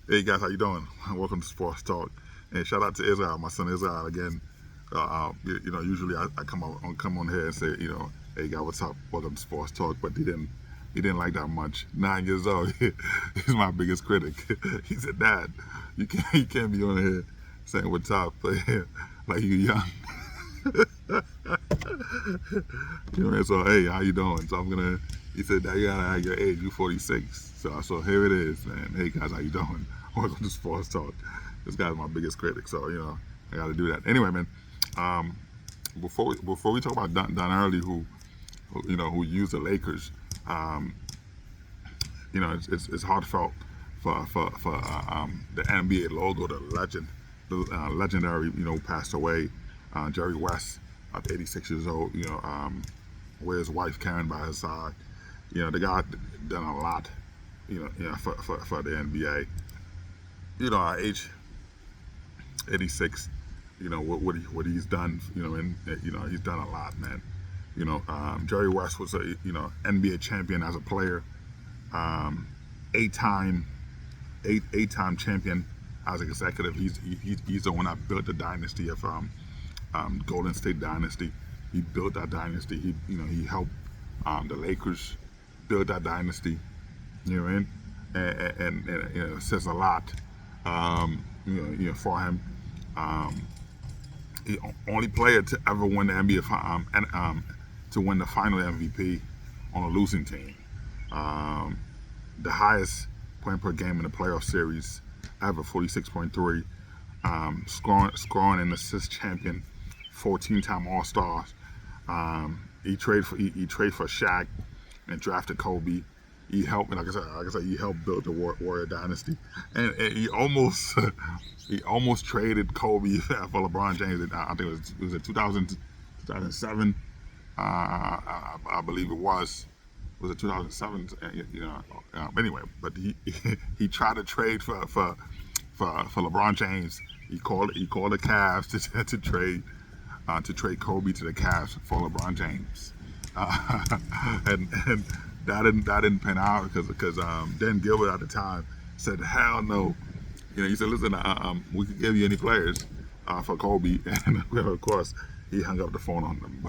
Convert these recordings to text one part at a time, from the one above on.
Hey guys, how you doing? Welcome to Sports Talk. And shout out to Israel, my son Israel again. Usually I come on here and say, hey guy, what's up? Welcome to Sports Talk. But he didn't like that much. 9 years old, he's my biggest critic. He said, Dad, you can't be on here saying what's up, like you young. So hey, how you doing? So I'm gonna. He said that you gotta have your age. You 46. So here it is, man. Hey guys, how you doing? Welcome to Sports Talk. This guy's my biggest critic, so I got to do that. Anyway, man. Um, before we talk about Don Hurley, who used the Lakers, um, it's heartfelt for the NBA logo, the legend, the legendary, passed away, Jerry West, at 86 years old. With his wife Karen by his side. The guy done a lot. For the NBA. At age 86, what he's done. And he's done a lot, man. Jerry West was a NBA champion as a player, um, eight-time eight-time champion as an executive. He's the one that built the dynasty of Golden State dynasty. He built that dynasty. He helped the Lakers build that dynasty. You know what I mean? And it says a lot. For him. Um, the only player to ever win the NBA and to win the final MVP on a losing team. Um, the highest point per game in the playoff series ever, 46.3. Scoring an assist champion, 14-time All-Star. He traded for Shaq and drafted Kobe. He helped, like I said, he helped build the Warrior dynasty, and he almost he almost traded Kobe for LeBron James. I think it was in 2007. I believe it was. Was it 2007? Anyway, but he tried to trade for LeBron James. He called the Cavs to trade Kobe to the Cavs for LeBron James, and that didn't pan out because Dan Gilbert at the time said hell no. He said, listen, we could give you any players for Kobe, and of course he hung up the phone on them.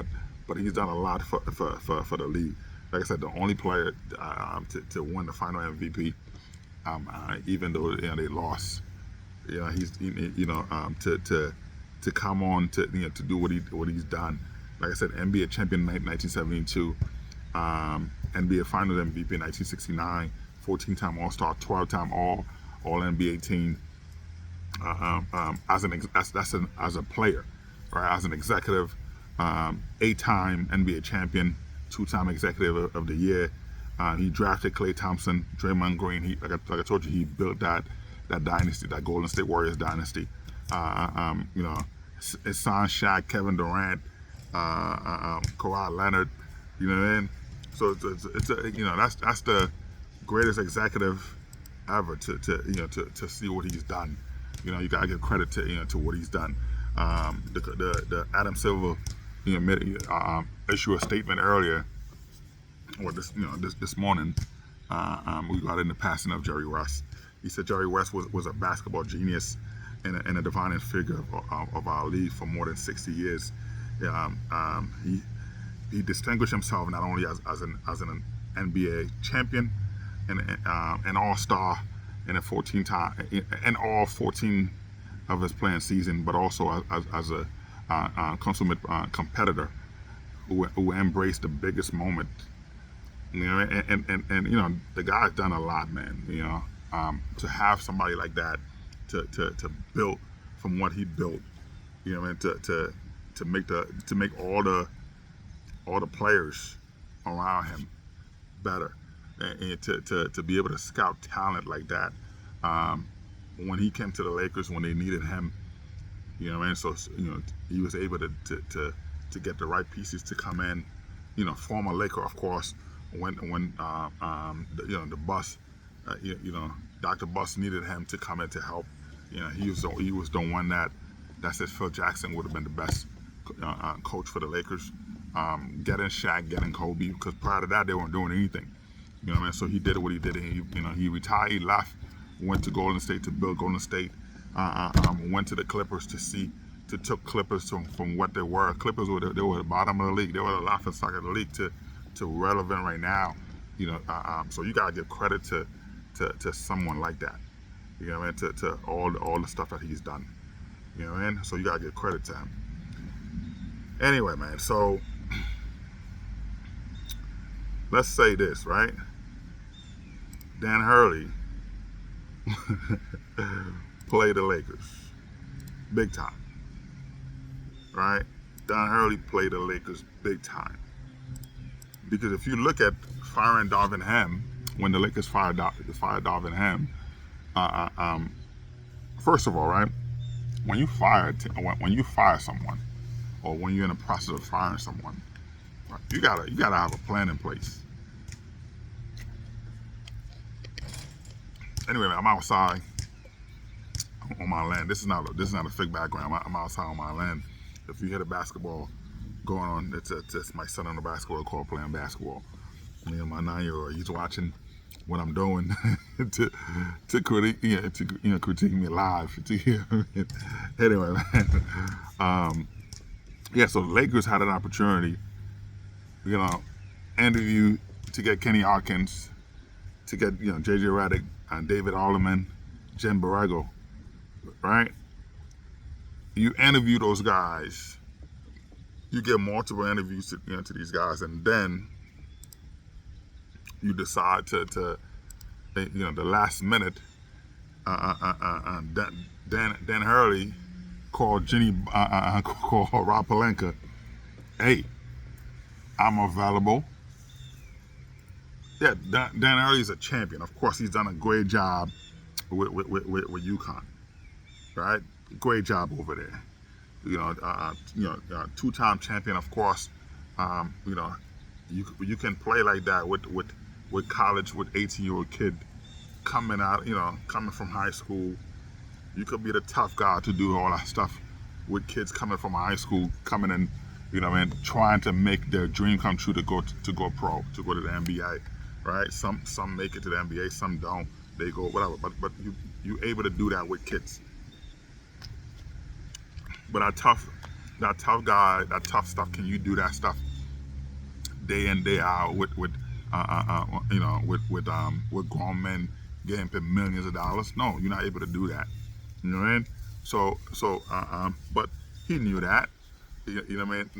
But he's done a lot for the league. Like I said, the only player to win the final MVP, even though they lost. He's to come on to do what he's done. Like I said, NBA champion in 1972, NBA Finals MVP in 1969, 14-time All-Star, 12-time All NBA team. As a player, right? As an executive, 8-time NBA champion, 2-time executive of the year. He drafted Klay Thompson, Draymond Green. Like I told you, he built that dynasty, that Golden State Warriors dynasty. His son Shaq, Kevin Durant, Kawhi Leonard. You know what I mean? So that's the greatest executive ever to see what he's done. You gotta give credit to what he's done. The Adam Silver issue a statement earlier, or this morning. We got in the passing of Jerry West. He said Jerry West was a basketball genius and a defining figure of our league for more than 60 years. He distinguished himself not only as an NBA champion and an All-Star in a 14 time in all 14 of his playing season, but also as a consummate competitor who embraced the biggest moment. And the guy's done a lot, man. To have somebody like that to build from what he built, and to make all the players around him better, and to be able to scout talent like that. When he came to the Lakers, when they needed him, so he was able to get the right pieces to come in. Former Laker, of course, when the bus, Dr. Bus needed him to come in to help. He was the one that said Phil Jackson would have been the best coach for the Lakers. Getting Shaq, getting Kobe, because prior to that they weren't doing anything. So he did what he did. And he retired. He left went to Golden State to build Golden State. Went to the Clippers to took Clippers from what they were. Clippers were they were the bottom of the league. They were the laughing stock of the league to relevant right now. So you gotta give credit to someone like that. You know what I mean? To all the stuff that he's done. You know what I mean? So you gotta give credit to him. Anyway, man. So let's say this, right? Dan Hurley played the Lakers big time, right? Dan Hurley played the Lakers big time. Because if you look at firing Darvin Ham, when the Lakers fired Darvin Ham, first of all, right, when you fire someone, or when you're in the process of firing someone, right, you gotta have a plan in place. Anyway, man, I'm outside on my land. This is not a fake background. I'm outside on my land. If you hear the basketball going on, it's my son on the basketball court playing basketball. My 9-year-old, he's watching what I'm doing to critique me live. Anyway, man. So the Lakers had an opportunity, interview to get Kenny Hawkins, to get JJ Redick and David Alleman, Jen Borrego, right? You interview those guys, you get multiple interviews to these guys, and then you decide to the last minute. Dan Hurley called called Rob Pelinka. Hey, I'm available. Yeah, Dan Hurley's a champion. Of course, he's done a great job with Uccon, right? Great job over there. Two-time champion. Of course, you can play like that with college, with 18-year-old kid coming from high school. You could be the tough guy to do all that stuff with kids coming from high school, coming in, trying to make their dream come true to go pro, to go to the NBA. Right? Some make it to the NBA, some don't. They go whatever. But you able to do that with kids. But that tough guy, that tough stuff. Can you do that stuff day in, day out with grown men getting paid millions of dollars? No, you're not able to do that. You know what I mean? So but he knew that. You know what I mean?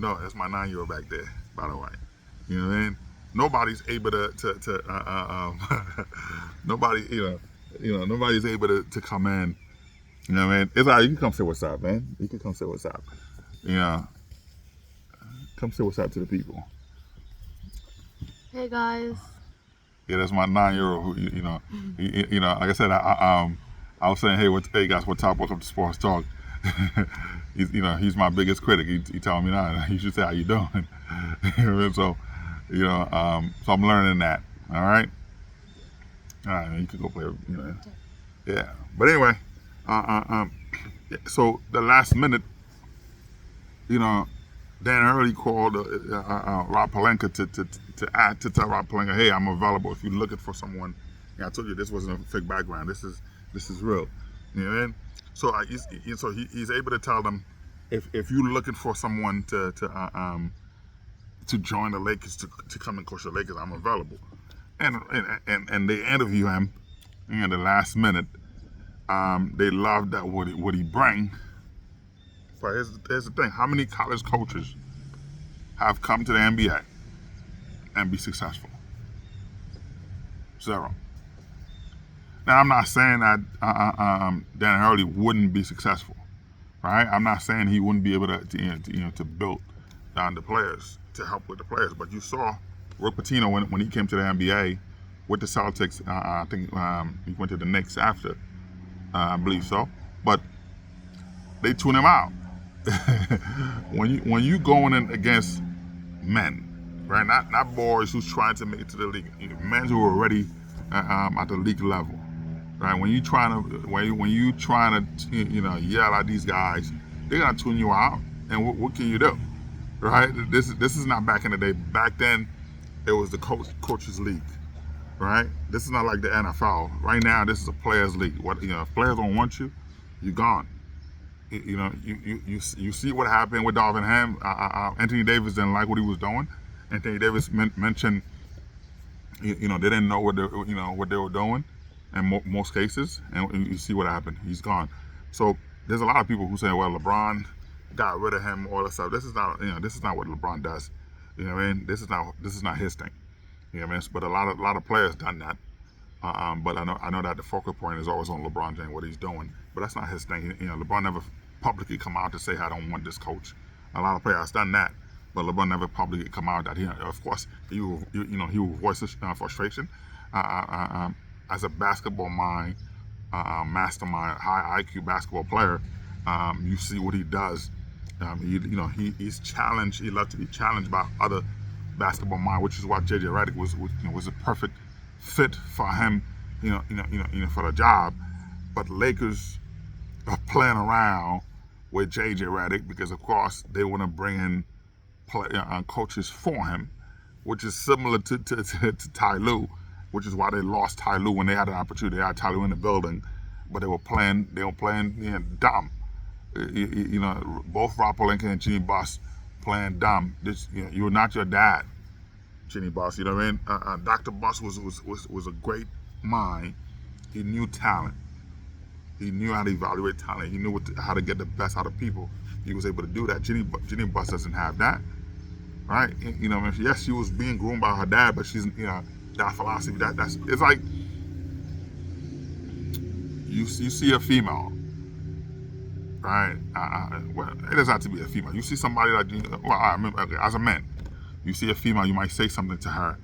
No, that's my 9-year-old back there, by the way. You know what I mean? Nobody's able to nobody's able to come in. You know what I mean? It's all right, you can come say what's up, man. You can come say what's up. Come say what's up to the people. Hey guys. Yeah, that's my 9-year-old who like I said, I was saying, hey guys, what's up? Welcome to Sports Talk. He's my biggest critic. He telling me now. He should say how you doing. So so I'm learning that. All right, you can go play. Yeah. But anyway, so the last minute, Dan Hurley called Rob Pelinka to tell Rob Pelinka, hey, I'm available if you're looking for someone. I told you this wasn't a fake background. This is real. You know what I mean? So he's able to tell them, if you're looking for someone to join the Lakers, to come and coach the Lakers, I'm available. And they interview him in the last minute. They love that what he bring. But here's the thing: how many college coaches have come to the NBA and be successful? 0. Now I'm not saying that Dan Hurley wouldn't be successful, right? I'm not saying he wouldn't be able to build down the players, to help with the players. But you saw Rick Pitino when he came to the NBA with the Celtics. I think he went to the Knicks after, I believe so. But they tune him out. when you going in against men, right? Not boys who's trying to make it to the league. Men who are already at the league level, right? When you trying to yell at these guys, they're gonna tune you out. And what can you do? Right? This is not back in the day. Back then, it was the coaches league, right? This is not like the NFL. Right now, this is a players' league. What if players don't want you, you're gone. You see what happened with Darvin Ham. Anthony Davis didn't like what he was doing. Anthony Davis mentioned, they didn't know what they were doing, in most cases, and you see what happened. He's gone. So there's a lot of people who say, well, LeBron got rid of him, all that stuff. This is not what LeBron does. You know what I mean? This is not his thing. You know what I mean? But a lot of players done that. But I know that the focal point is always on LeBron James, what he's doing. But that's not his thing. LeBron never publicly come out to say, I don't want this coach. A lot of players done that, but LeBron never publicly come out that of course, he will voice his frustration. As a basketball mind, mastermind, high IQ basketball player, you see what he does. He's challenged. He loves to be challenged by other basketball mind, which is why JJ Redick was a perfect fit for him, for the job. But Lakers are playing around with JJ Redick because, of course, they want to bring in coaches for him, which is similar to Ty Lue, which is why they lost Ty Lue when they had an opportunity. They had Ty Lue in the building, but they were playing dumb. Both Rob Pelinka and Jeanie Buss playing dumb. You're not your dad, Jeanie Buss. You know what I mean? Dr. Buss was a great mind. He knew talent. He knew how to evaluate talent. He knew how to get the best out of people. He was able to do that. Jeanie Buss doesn't have that, right? Yes, she was being groomed by her dad, but she's that philosophy. It's like you see a female, right? Well, it doesn't have to be a female. You see somebody like, as a man, you see a female, you might say something to her,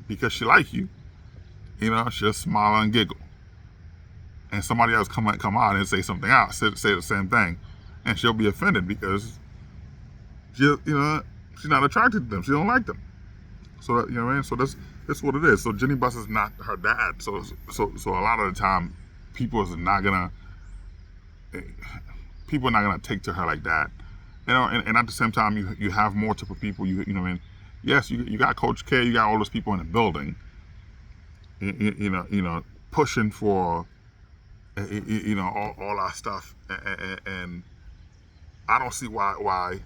because she like you. She'll smile and giggle. And somebody else come out and say something else, say the same thing, and she'll be offended because she's not attracted to them. She don't like them. So you know what I mean. So that's what it is. So Jeanie Buss is not her dad. So a lot of the time, people are not gonna take to her like that. And at the same time, you have multiple people. You know what I mean. Yes, you got Coach K. You got all those people in the building. Pushing for. All our stuff, and I don't see why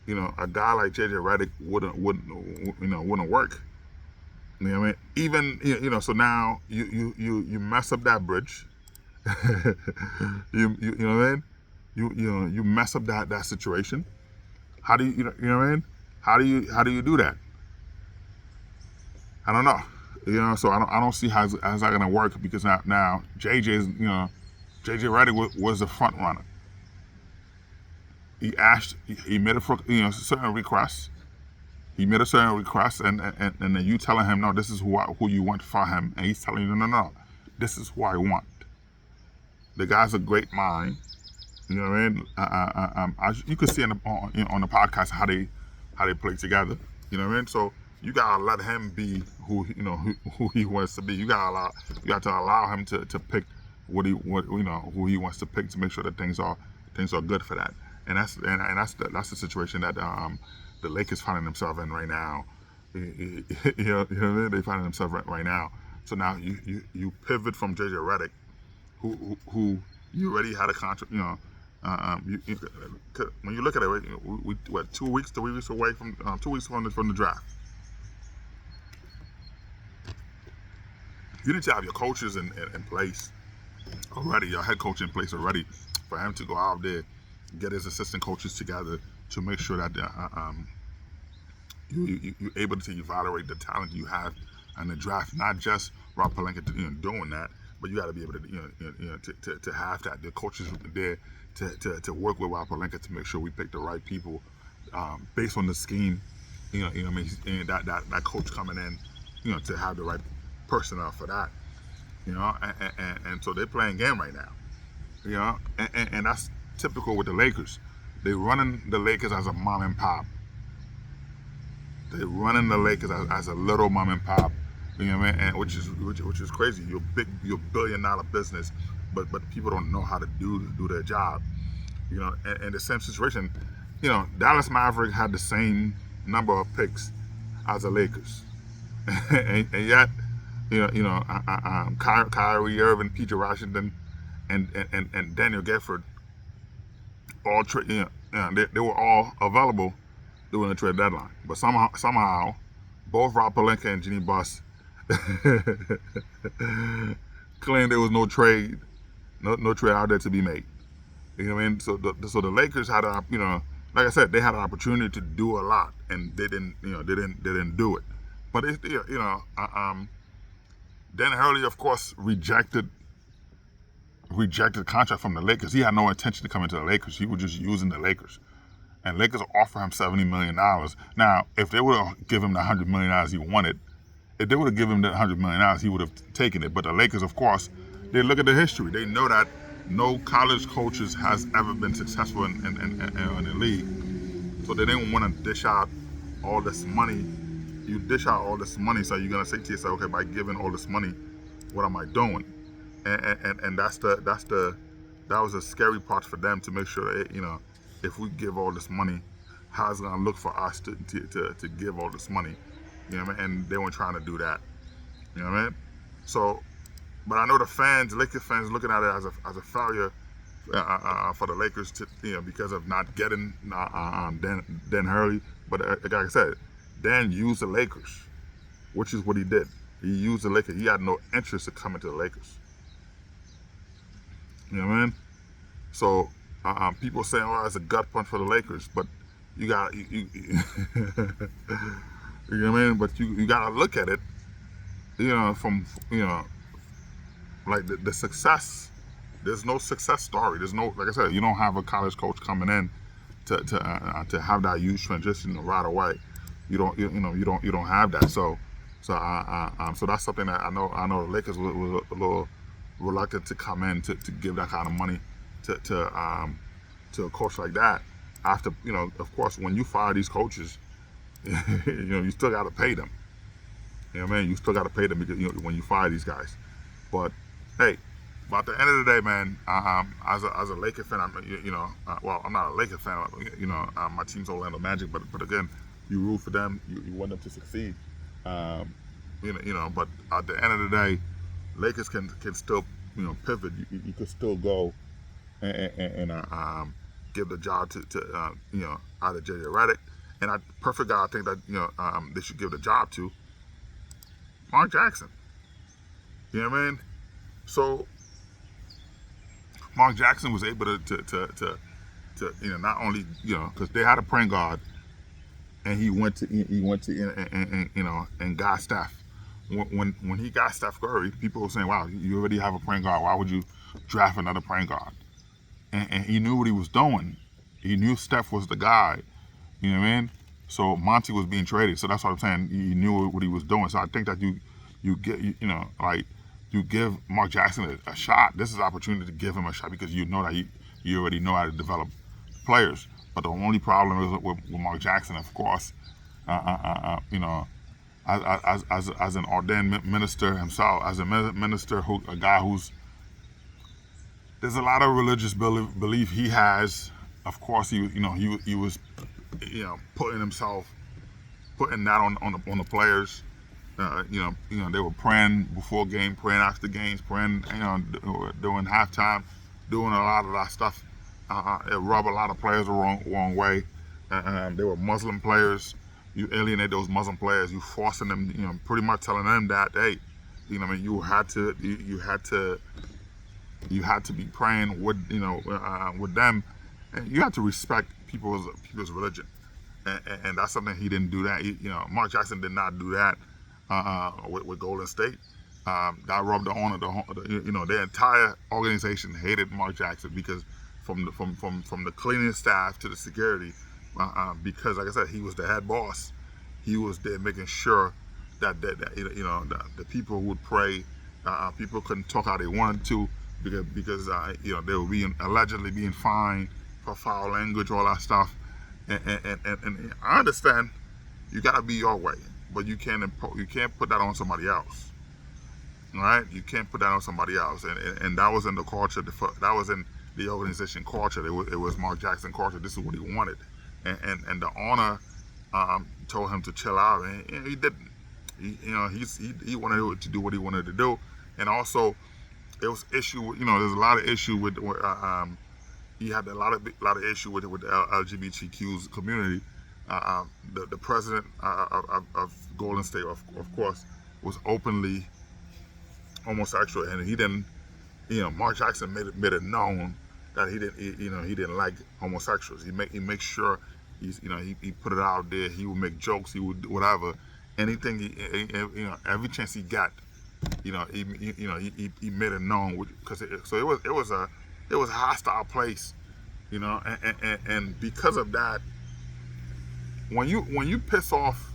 a guy like JJ Redick wouldn't work. You know what I mean? Even so now you mess up that bridge. you know what I mean? You mess up that situation. How do you know what I mean? How do you do that? I don't know. So I don't see how's that gonna work, because now JJ Redick was the front runner. He made a certain request. He made a certain request, and then you telling him, no, this is who you want for him, and he's telling you, no, this is who I want. The guy's a great mind. You know what I mean? You can see on the podcast how they play together. You know what I mean? So you gotta let him be who he wants to be. You got to allow him to pick who he wants to pick, to make sure that things are good for that. And that's the situation that the Lakers finding themselves in right now. They finding themselves right now. So now you pivot from JJ Redick, who you already had a contract. When you look at it, we 2 weeks, 3 weeks away from 2 weeks from the draft. You need to have your coaches in place already, your head coach in place already, for him to go out there, get his assistant coaches together to make sure that you're able to evaluate the talent you have in the draft. Not just Rob Pelinka doing that, but you got to be able to to have that. The coaches there to work with Rob Pelinka to make sure we pick the right people based on the scheme. And that coach coming in, to have the right personnel for that. And so they're playing game right now. And that's typical with the Lakers. They're running the Lakers as a mom and pop. They're running the Lakers as a little mom and pop. You know what I mean? And which is crazy. You're $1 billion business, but people don't know how to do their job. And the same situation. Dallas Maverick had the same number of picks as the Lakers. and yet, Kyrie Irving, Peter Washington, and Daniel Gafford, they were all available during the trade deadline. But somehow, both Rob Pelinka and Jeannie Buss claimed there was no trade, no trade out there to be made. You know what I mean? So the Lakers had like I said, they had an opportunity to do a lot, and they didn't do it. But then Hurley, of course, rejected the contract from the Lakers. He had no intention to come into the Lakers. He was just using the Lakers. And Lakers offered him $70 million. Now, if they would have given him the $100 million he wanted, if they would have given him the $100 million, he would have taken it. But the Lakers, of course, they look at the history. They know that no college coaches has ever been successful in the league. So they didn't want to dish out all this money. You dish out all this money, so you're going to say to yourself, okay, by giving all this money, what am I doing? And that was a scary part for them, to make sure that, if we give all this money, how's it gonna look for us to give all this money? You know what I mean? And they weren't trying to do that. You know what I mean? So, but I know the Lakers fans, looking at it as a failure for the Lakers because of not getting Dan Hurley. But like I said, Dan used the Lakers, which is what he did. He used the Lakers. He had no interest in coming to the Lakers. You know what I mean? So people saying, "Oh, it's a gut punch for the Lakers," but you got you know what I mean? But you got to look at it, from like the success. There's no success story. There's no, like I said, you don't have a college coach coming in to have that huge transition right away. You don't have that. So that's something that I know the Lakers was a little reluctant to come in to give that kind of money to a coach like that. After, of course, when you fire these coaches, you still got to pay them. You know what I mean? You still got to pay them because, when you fire these guys. But hey, at the end of the day, man, as a Laker fan, I'm not a Laker fan. My team's Orlando Magic, but again, you root for them. You want them to succeed. But at the end of the day, Lakers can still pivot. You could still go and give the job to either JJ Redick, and perfect guy I think that they should give the job to Mark Jackson. You know what I mean? So Mark Jackson was able to not only because they had a point guard, and he went to and got Steph. When he got Steph Curry, people were saying, "Wow, you already have a point guard. Why would you draft another point guard?" And he knew what he was doing. He knew Steph was the guy. You know what I mean? So Monty was being traded. So that's what I'm saying. He knew what he was doing. So I think that you give Mark Jackson a shot. This is an opportunity to give him a shot because you know that you already know how to develop players. But the only problem is with Mark Jackson, of course, as an ordained minister himself, as a minister, a guy who's, there's a lot of religious belief he has. Of course, he was putting that on the players. They were praying before game, praying after games, praying, during halftime, doing a lot of that stuff. It rubbed a lot of players the wrong way. They were Muslim players. You alienate those Muslim players. You forcing them, pretty much telling them that, hey, you had to be praying with them, and you have to respect people's religion, and that's something he didn't do. That Mark Jackson did not do that with Golden State. That rubbed the owner, their entire organization hated Mark Jackson because from the cleaning staff to the security, because like I said, he was the head boss. He was there making sure that the people would pray. People couldn't talk how they wanted to because they were allegedly being fined for foul language, all that stuff. And I understand you gotta be your way, but you can't put that on somebody else. All right, you can't put that on somebody else, and that was in the culture. That was in the organization culture. It was Mark Jackson culture. This is what he wanted, and the owner told him to chill out, and he didn't. He wanted to do what he wanted to do, and also it was issue. There's a lot of issue with he had a lot of issue with the LGBTQ community. The president of Golden State, of course, was openly homosexual, and he didn't. Mark Jackson made it known that he didn't like homosexuals. He makes sure he put it out there. He would make jokes. He would do whatever, anything every chance he got, he made it known because it was a hostile place, and because of that, when you piss off,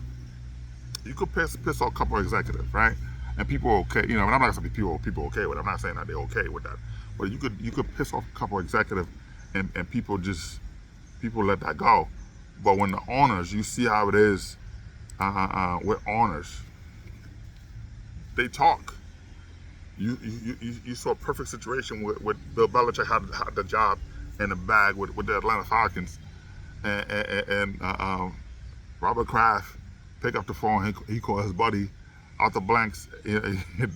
you could piss off a couple of executives, right? And people are okay, and I'm not gonna say people okay with it. I'm not saying that they're okay with that, but you could piss off a couple of executives, and people let that go. But when the owners, you see how it is with owners, they talk. You saw a perfect situation with Bill Belichick had the job in the bag with the Atlanta Falcons, and Robert Kraft pick up the phone. He called his buddy out the blanks.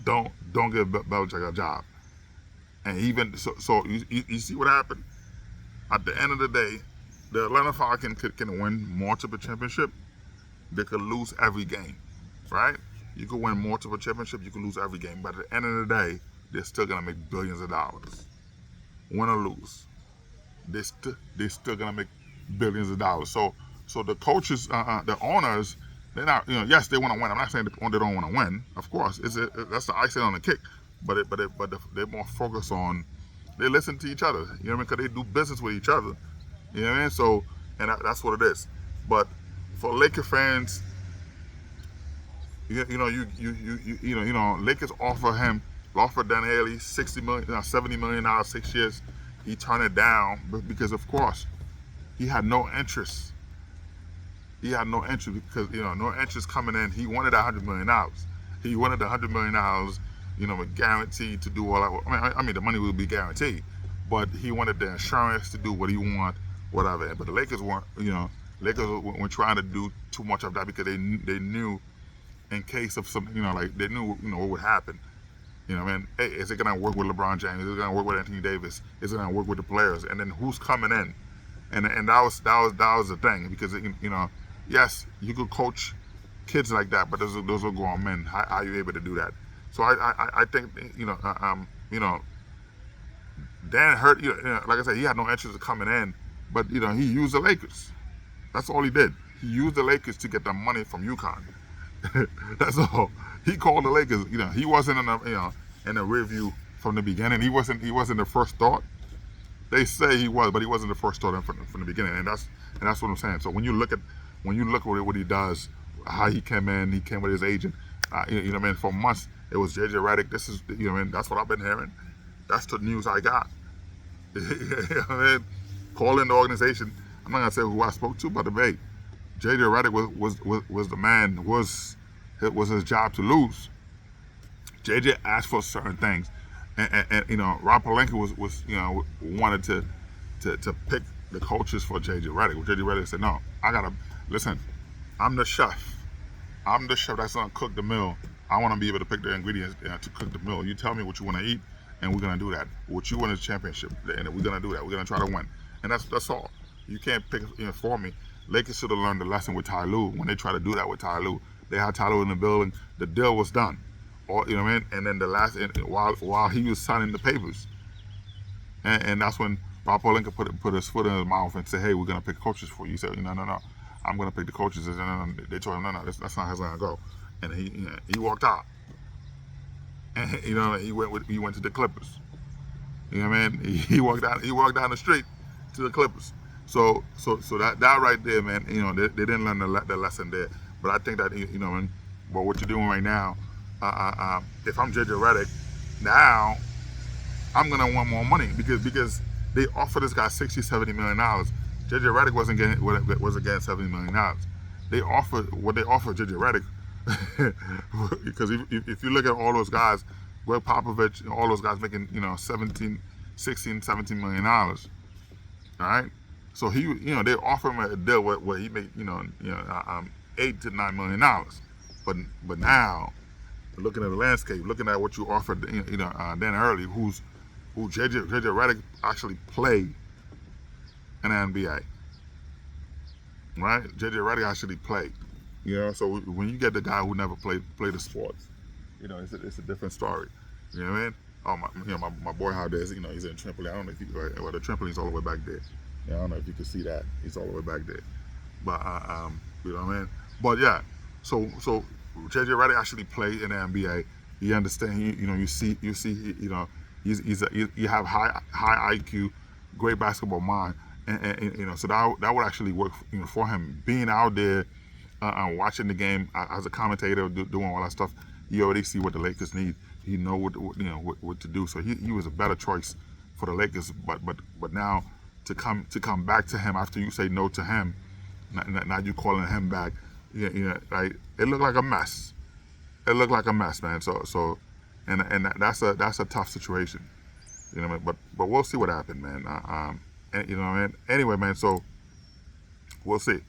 Don't give Belichick a job. And even so you see what happened. At the end of the day, the Atlanta Falcons can win multiple championship. They could lose every game, right? You could win multiple championship. You could lose every game, but at the end of the day, they're still gonna make billions of dollars. Win or lose, they're still gonna make billions of dollars. So the coaches, the owners, they're not, yes, they want to win. I'm not saying they don't want to win. Of course, that's the icing on the cake. But they're more focused on, they listen to each other. You know what I mean? Because they do business with each other. You know what I mean? So, and that's what it is. But for Laker fans, Lakers offered Dan Haley $60 million, $70 million 6 years. He turned it down because, of course, he had no interest. He had no interest because no interest coming in. He wanted $100 million. He wanted $100 million, guaranteed to do all that. I mean, the money would be guaranteed, but he wanted the insurance to do what he wanted, whatever. But the Lakers weren't trying to do too much of that because they knew in case of some, they knew what would happen. Hey, is it gonna work with LeBron James? Is it gonna work with Anthony Davis? Is it gonna work with the players? And then who's coming in? And that was the thing because yes, you could coach kids like that, but those are grown men. How are you able to do that? So I think Dan hurt. Like I said, he had no interest in coming in, but he used the Lakers. That's all he did. He used the Lakers to get the money from Uccon. That's all. He called the Lakers. He wasn't in the rear view from the beginning. He wasn't the first thought. They say he was, but he wasn't the first thought from the beginning. And that's what I'm saying. So when you look at what he does, how he came with his agent. For months it was JJ Redick. This is that's what I've been hearing. That's the news I got. Calling the organization. I'm not gonna say who I spoke to, but JJ Redick was the man. It was his job to lose. JJ asked for certain things, and Rob Pelinka was wanted to pick the coaches for JJ Redick. JJ Redick said, "No, I gotta listen. I'm the chef. I'm the chef that's gonna cook the meal. I want to be able to pick the ingredients to cook the meal. You tell me what you want to eat, and we're gonna do that. What you want is a championship, and we're gonna do that. We're gonna try to win. And that's all. You can't pick for me. Lakers should have learned the lesson with Ty Lue when they tried to do that with Ty Lue. They had Ty Lue in the building. The deal was done. Or and then the last while he was signing the papers, and that's when Rob Pelinka put his foot in his mouth and said, "Hey, we're gonna pick coaches for you." He said, "No, I'm gonna pick the coaches." And they told him, "No, that's not how it's gonna go." And he walked out. And he went to the Clippers. You know what I mean? He walked down the street to the Clippers. So that right there, man. They didn't learn the lesson there. But I think that but what you're doing right now, if I'm JJ Redick, now I'm gonna want more money because they offered this guy $60-70 million. JJ Redick wasn't getting $70 million. They offered JJ Redick because if you look at all those guys, Greg Popovich, all those guys making 17 million dollars. All right, so they offer him a deal where he made $8 to $9 million. but now, looking at the landscape, looking at what you offered, Dan Hurley, who JJ Redick actually played in the NBA, right? JJ Redick actually played. So when you get the guy who never played the sports, it's a different story. You know what I mean? Oh my boy out there, he's in trampoline. I don't know if the trampoline's all the way back there. Yeah, I don't know if you can see that. He's all the way back there. But you know what I mean? But yeah, so JJ Redick actually played in the NBA. You understand? You see, you have high IQ, great basketball mind, and so that would actually work for him. Being out there, watching the game as a commentator, doing all that stuff, you already see what the Lakers need. You know what to do. So he was a better choice for the Lakers. But now to come back to him after you say no to him, now you calling him back, right? It looked like a mess. It looked like a mess, man. So that's a tough situation, what I mean? But we'll see what happened, man. And, what I mean? Anyway, man. So we'll see.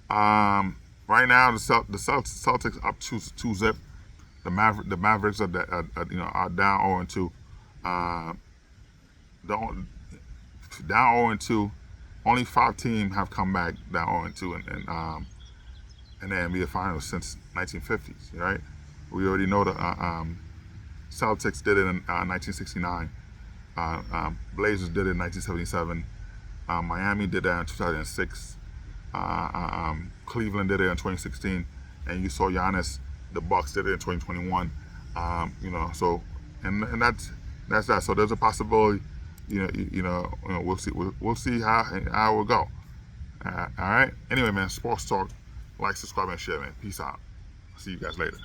Right now the Celtics up 2-0. The Mavericks are down 0-2. Down 0-2. Only 5 teams have come back down 0-2 in the NBA Finals since 1950s, right? We already know the Celtics did it in 1969. Blazers did it in 1977. Miami did that in 2006. Cleveland did it in 2016. And you saw Giannis, the Bucks did it in 2021. So and that's that. So there's a possibility. We'll see. We'll see how it will go. All right. Anyway, man. Sports talk. Like, subscribe, and share, man. Peace out. See you guys later.